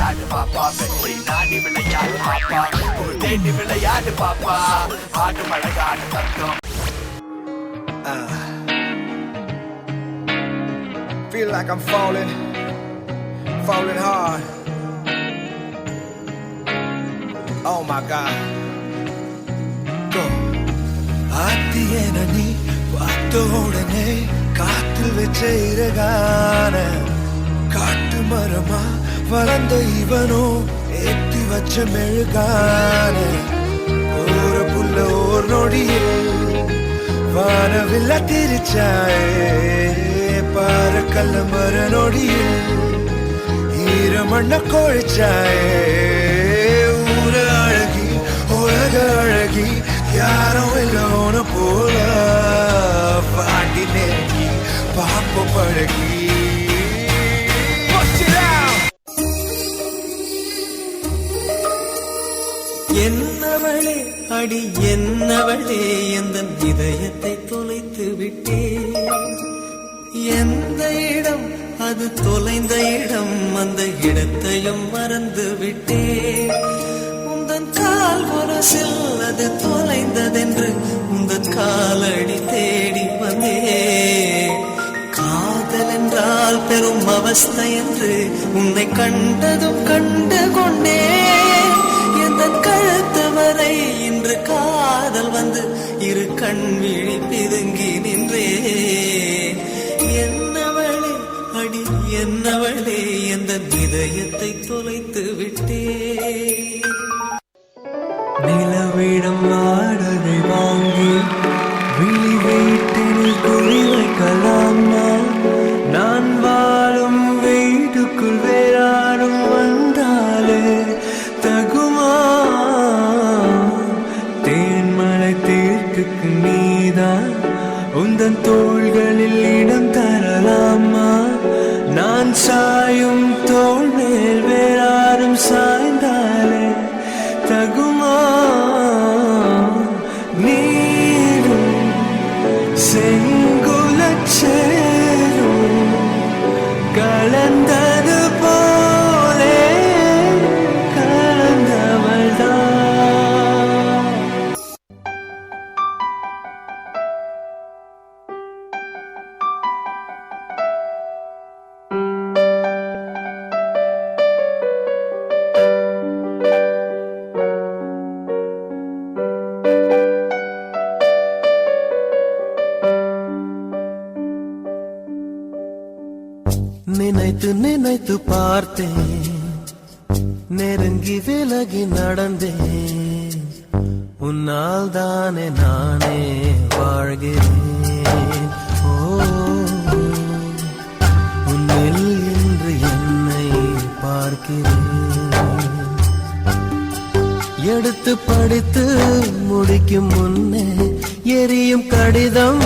விளையாடு பாப்பா வெற்றி நாடி விளையாடு பாப்பா தேடி விளையாடு பாப்பா ஆடு மழகாடு தத்துவம். Feel like I'm falling hard. Oh my God. Go. ஆத்தியன நீ பார்த்த உடனே காத்தில் வச்ச இறகான காட்டு மரமா வளர்ந்த இவனோ ஏத்தி வச்ச மெழுகான ஒரு புல்ல ஓர் நொடியில் வானவில்ல திரிச்சாயே பாரக்கல்ல மர நொடியில் ஈரமண்ண கொழிச்சாயே ஊர அழகி உலக அழகி யாரும் இல்லோன போல பாட்டி நெருங்கி பாப்ப பழகி என்னவளே அடி என்னவளே எந்த இதயத்தை தொலைத்து விட்டே எந்த இடம் அது தொலைந்த இடம் அந்த இடத்தையும் மறந்து விட்டே உந்தன் கால் முரசில் அது தொலைந்ததென்று உந்தன் காலடி தேடி வந்தே காதல் என்றால் பெரும் அவஸ்தை என்று உன்னை கண்டதும் கண்டு கொண்டே எந்த கழுத்து வரை இன்று காதல் வந்து இரு கண் விழி பிதுங்கி நின்றே என்னவளே அடி என்னவளே எந்த இதயத்தை தொலைத்து விட்டே நிலவிடம் வாடகை வாங்கி விழி வீட்டில் குழி வைக்கலாமா நான் வாழும் வீட்டுக்குள் வேறாரும் வந்தாலே தகுமா தேன்மலை தீர்க்குக்கு நீதான் உந்தன் தோள்களில் இடம் தரலாமா நான் சாயும் தோள் மேல் வேறாரும் சாய்ந்தாலே தகுமா நீரும் செங்குலச்சேரும் கலந்தது போலே கலந்தவள்தான். நினைத்து நினைத்து பார்த்தேன் நெருங்கி விலகி நடந்தேன் உன்னால் தானே நானே வாழ்கிறேன் ஓ உன்னில் இன்று என்னை பார்க்கிறேன் எடுத்து படித்து முடிக்கும் முன்னே எரியும் கடிதம்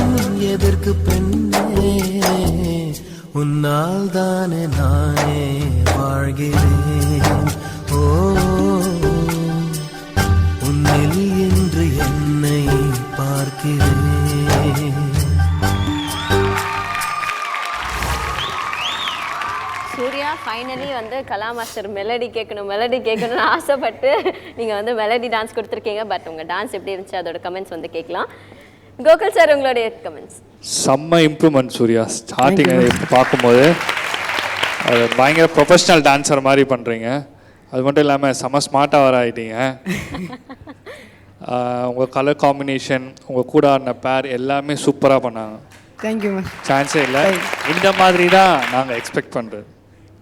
எதற்கு பெண்ணே உன்னால் தானே நானே வாழ்கிறேன் ஓ உன்னில் இன்று என்னை பார்க்கிறேன். சூர்யா ஃபைனலி கலா மாஸ்டர் மெலடி கேட்கணும்னு ஆசைப்பட்டு நீங்கள் மெலடி டான்ஸ் கொடுத்துருக்கீங்க. பட் உங்கள் டான்ஸ் எப்படி இருந்துச்சு அதோட கமெண்ட்ஸ் கேட்கலாம். கோகுல் சார் உங்களுடைய கமெண்ட்ஸ். செம்ம இம்ப்ரூவ்மெண்ட் சூர்யா. ஸ்டார்டிங் பார்க்கும்போது பயங்கர ப்ரொஃபஷ்னல் டான்ஸர் மாதிரி பண்ணுறீங்க. அது மட்டும் இல்லாமல் செம்ம ஸ்மார்ட்டாக வர ஆகிட்டீங்க. உங்கள் கலர் காம்பினேஷன் உங்கள் கூட ஆடின பேர் எல்லாமே சூப்பராக பண்ணாங்க. Thank you ma'am. சான்ஸே இல்லை. இந்த மாதிரி தான் நாங்கள் எக்ஸ்பெக்ட் பண்ணுறது.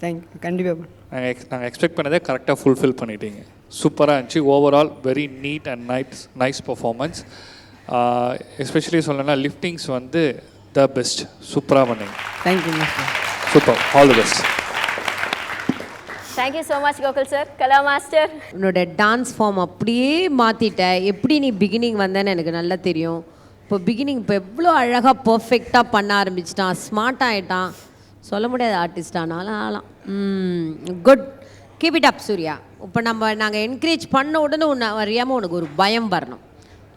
தேங்க்யூ. கண்டிப்பாக நாங்கள் எக்ஸ்பெக்ட் பண்ணதே கரெக்டாக ஃபுல்ஃபில் பண்ணிட்டீங்க. சூப்பராக இருந்துச்சு. Overall very neat and nice performance. Especially சொல்லணும்னா லிஃப்டிங்ஸ் த பெஸ்ட். சூப்பராக பண்ணீங்க. Thank you master. Super. All the best. Thank you so much Gokul sir. Kala master, உன்னோட டான்ஸ் ஃபார்ம் அப்படியே மாற்றிட்ட. எப்படி நீ பிகினிங் வந்தேன்னு எனக்கு நல்லா தெரியும். இப்போ பிகினிங் இப்போ எவ்வளோ அழகாக பர்ஃபெக்டாக பண்ண ஆரம்பிச்சிட்டான். ஸ்மார்ட் ஆகிட்டான். சொல்ல முடியாது ஆர்டிஸ்டானாலும் ஆகலாம். Good. Keep it up Surya. இப்போ நாங்கள் என்கரேஜ் பண்ண உடனே உன்னை அறியாமல் உனக்கு ஒரு பயம் வரணும்.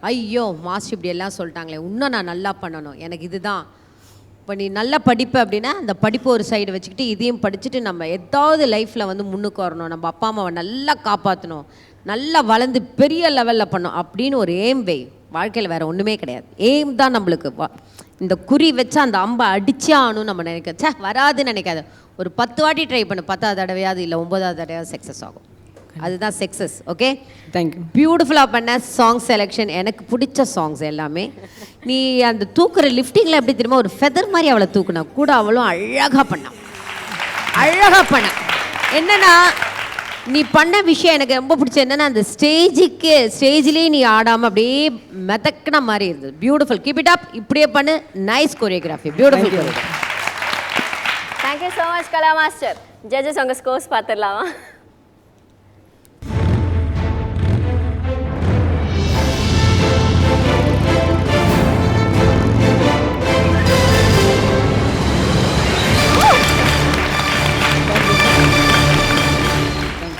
ஐயோ மாஸ்டர் இப்படி எல்லாம் சொல்லிட்டாங்களே, இன்னும் நான் நல்லா பண்ணணும், எனக்கு இதுதான். இப்போ இப்போ நீ நல்லா படிப்பு அப்படின்னா அந்த படிப்பு ஒரு சைடு வச்சுக்கிட்டு இதையும் படிச்சுட்டு நம்ம ஏதாவது லைஃப்பில் வந்து முன்னுக்கு வரணும், நம்ம அப்பா அம்மாவை நல்லா காப்பாற்றணும், நல்லா வளர்ந்து பெரிய லெவலில் பண்ணணும் அப்படின்னு ஒரு எய்ம் வை. வாழ்க்கையில் வேறு ஒன்றுமே கிடையாது. எய்ம் தான் நம்மளுக்கு. இந்த குறி வச்சா அந்த அம்பை அடிச்சே ஆகணும் நம்ம நினைக்க வராதுன்னு நினைக்காது. ஒரு 10 வாட்டி ட்ரை பண்ணு, 10வது தடவையாவது இல்லை 9வது தடவையாவது சக்ஸஸ் ஆகும். அதுதான் சக்ஸஸ். Okay, thank you. பியூட்டிஃபுல்லாக பண்ண சாங் செலெக்ஷன், எனக்கு பிடிச்ச சாங்ஸ் எல்லாமே. நீ அந்த தூக்குற லிஃப்டிங்கில் எப்படி தெரியுமா ஒரு ஃபெதர் மாதிரி அவளை தூக்குனா கூட அவளும் அழகாக பண்ணான், அழகாக பண்ண. என்னன்னா நீ பண்ண விஷயம் எனக்கு ரொம்ப பிடிச்சது என்னன்னா அந்த ஸ்டேஜ்லேயே நீ ஆடாமல் அப்படியே மெதக்கின மாதிரி இருந்தது. பியூட்டிஃபுல், கீப் இட் அப், இப்படியே பண்ணு. Nice choreography, beautiful choreography. Thank you so much Kala master. Judges உங்கள் ஸ்கோர்ஸ் பார்த்துடலாமா?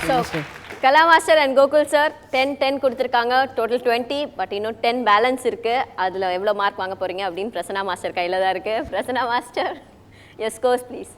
So Kala master and Gokul sir 10-10 கொடுத்துருக்காங்க, டோட்டல் 20. பட் இன்னும் 10 பேலன்ஸ் இருக்குது. அதில் எவ்வளோ மார்க் வாங்க போகிறீங்க அப்படின்னு பிரசன்னா மாஸ்டர் கையில் தான் இருக்குது. Prasanna master, your scores please.